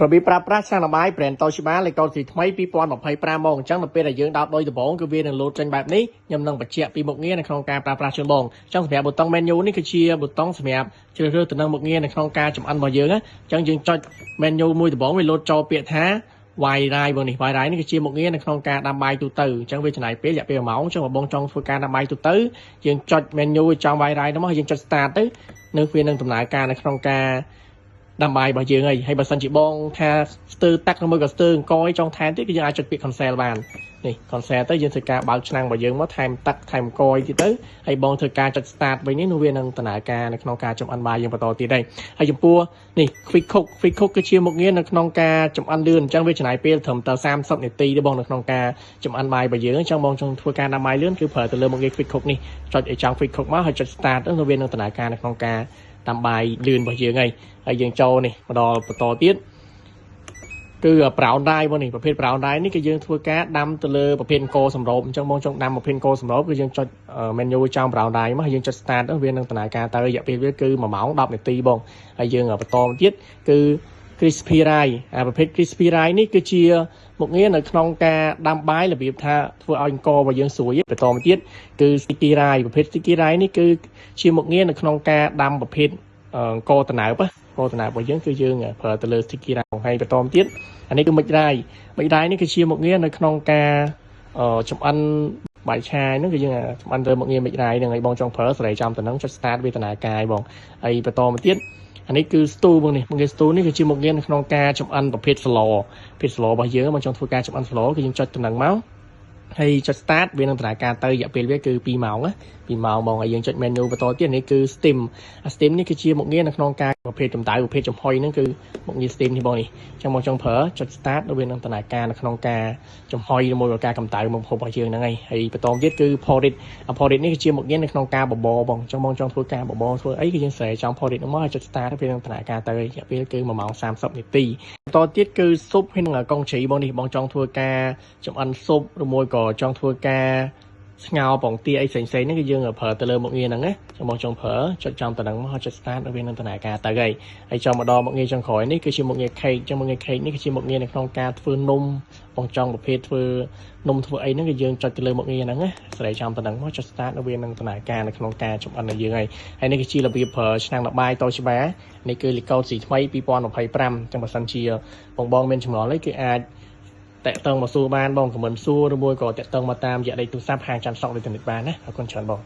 របៀបប្រើប្រាស់ឆ្នាំងបាយ brand Toshiba លេខកូដទីថ្មី2025មកអញ្ចឹងនៅពេលដែលយើងដោតដោយដំបូងគឺវានឹងលោតចេញបែបនេះខ្ញុំនឹងបញ្ជាក់ពីមុខងារនៅក្នុងការប្រើប្រាស់ជូនបងអញ្ចឹងសម្រាប់ប៊ូតុង menu នេះគឺជាប៊ូតុងសម្រាប់ជ្រើសរើសទៅនឹងមុខងារនៅក្នុងការចម្អិនរបស់យើងអញ្ចឹងយើងចុច menu មួយដំបូងវាលោតចូលពាក្យថា Wai-Rai បងនេះ Wai-Rai នេះគឺជាមុខងារនៅក្នុងការដាំបាយទូទៅអញ្ចឹងវាចំណាយពេលរយៈពេល1ម៉ោងអញ្ចឹងបងចង់ធ្វើការដាំបាយទូទៅយើងចុច menu ចង់ Wai-Rai នោះមកយើងចុច start ទៅនៅវានឹងដំណើរការនៅក្នុងការដាំបាយរបស់យើងហើយបើសិនជាបងថាស្ទើរទឹកឬមួយក៏ស្ទើរអង្គចង់ថែមទៀតគឺយើងអាចចុចពាក្យ cancel បាននេះ cancel ទៅយើងធ្វើការបើកឆ្នាំងរបស់យើងមកថែមទឹកថែមអង្គទៀតទៅហើយបងធ្វើការចុច start វិញនេះវានឹងដំណើរការនៅក្នុងការចម្អិនបាយយើងបន្តទៀតដែរហើយចំពោះនេះ quick cook គឺជាមុខងារនៅក្នុងការចម្អិនលឿនអញ្ចឹងវាចំណាយពេលត្រឹមតែ30នាទីទេបងនៅក្នុងការចម្អិនបាយរបស់យើងអញ្ចឹងបងចង់ធ្វើការដាំបាយលឿនគឺប្រើទៅលើមុខងារ quick cook នេះចុចឲ្យចង់ quick cook មកហើយចុច start ទៅវានឹងដំណើរការនៅក្នុងការដាំបាយលឿនរបស់យើងហើយយើងចូលនេះមកដល់បន្តទៀតគឺ brown rice បងនេះប្រភេទ brown rice នេះគឺយើងធ្វើការដាំទៅលើប្រភេទអង្គសម្រូបអញ្ចឹងបងចង់ដាំប្រភេទអង្គសម្រូបគឺយើងចុច menu ចង់ brown rice មកហើយយើងចុច start ទៅវានឹងដំណើរការទៅរយៈពេលវាគឺ1ម៉ោង10នាទីបងហើយយើងបន្តទៀតគឺ crispy rice ប្រភេទ crispy rice នេះគឺជាមុខងារនៅក្នុងការដាំបាយរបៀបថាធ្វើឲ្យអង្គរបស់យើងស្រួយបន្តមកទៀតគឺ sticky rice ប្រភេទ sticky rice នេះគឺជាមុខងារនៅក្នុងការដាំប្រភេទអង្គតំណើបរបស់យើងគឺយើងប្រើទៅលើ sticky rice ហើយបន្តមកទៀតអានេះគឺមិចរាយនេះគឺជាមុខងារនៅក្នុងការចម្អិនបាយឆាហ្នឹងគឺយើងចម្អិនទៅមុខងារមិចរាយហ្នឹងហើយបងចង់ប្រើសេរីចំទៅហ្នឹងចុច start វេទនាការបងហើយបន្តមកទៀតអានេះគឺ stew បងនេះមុខងារ stew នេះគឺជាមុខងារនៅក្នុងការចម្អិនប្រភេទ slaw របស់យើងបងចង់ធ្វើការចម្អិន slaw គឺយើងចុចទៅហ្នឹងមកហើយចុច start វានឹងដំណើរការទៅរយៈពេលវាគឺ2ម៉ោង2ម៉ោងបងហើយយើងចុច menu បន្តទៀតនេះគឺ steam steam នេះគឺជាមុខងារនៅក្នុងការប្រភេទចំដៅប្រភេទចំហុយហ្នឹងគឺមុខងារ steam នេះបងនេះអញ្ចឹងបងចង់ប្រើចុច start វានឹងដំណើរការនៅក្នុងការចំហុយជាមួយនឹងការកម្ដៅមុខហូបរបស់យើងហ្នឹងហើយបន្តទៀតគឺ porridge នេះគឺជាមុខងារនៅក្នុងការបបរបងអញ្ចឹងបងចង់ធ្វើការបបរធ្វើអីគឺយើងស្រែចង់ porridge ហ្នឹងមកហើយចុច start វានឹងដំណើរការទៅរយៈពេលគឺ1ម៉ោង30នាទីបន្តទៀតគឺ soup ហើយនឹងកងជ្រីបងនេះបងចង់ធ្វើការចម្អិន soup ឬមួយក៏ចង់ធ្វើការស្ងោរបងទាអីផ្សេងៗហ្នឹងគឺយើងប្រើទៅលើមុខងារហ្នឹងណាចាំបងចង់ប្រើចុចចំទៅហ្នឹងមកចុច start វានឹងដំណើរការទៅហើយចង់មកដល់មុខងារចុងក្រោយនេះគឺជាមុខងារ cake ចឹងមុខងារ cake នេះគឺជាមុខងារនៅក្នុងការធ្វើនំបងចង់ប្រភេទធ្វើនំធ្វើអីហ្នឹងគឺយើងចុចទៅលើមុខងារហ្នឹងណាស្រែចំទៅហ្នឹងមកចុច start វានឹងដំណើរការនៅក្នុងការចម្អិនរបស់យើងហើយនេះគឺជារបៀបប្រើឆ្នាំងបាយ Toshiba នេះគឺលេខកូដថ្មី2025ចឹងបើសិនជាបងមានចម្ងល់អីគឺអាចតាក់ទងមកសួរបានបងខមមិនសួរឬមួយក៏តាក់ទងមកតាមរយៈលេខទូរស័ព្ទហាងចាំសក់អ៊ីនធឺណិតបានណាអរគុណច្រើនបង